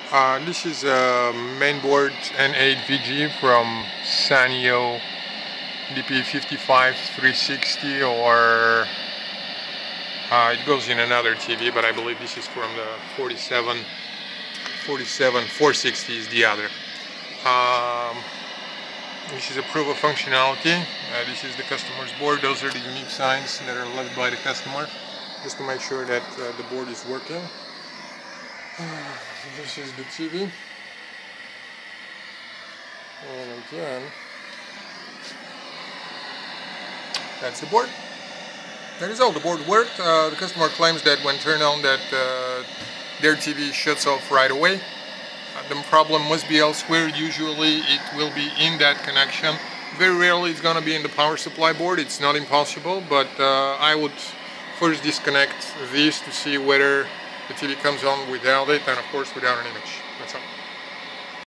This is a mainboard N8VG from Sanyo DP47460, or it goes in another TV, but I believe this is from the 47460 is the other. This is a proof of functionality. This is the customer's board. Those are the unique signs that are left by the customer, just to make sure that the board is working. This is the TV, and again, that's the board. That is all. The board worked. The customer claims that when turned on, that their TV shuts off right away. The problem must be elsewhere. Usually it will be in that connection. Very rarely it's going to be in the power supply board. It's not impossible, but I would first disconnect this to see whether the TV comes on without it, and of course without an image. That's all.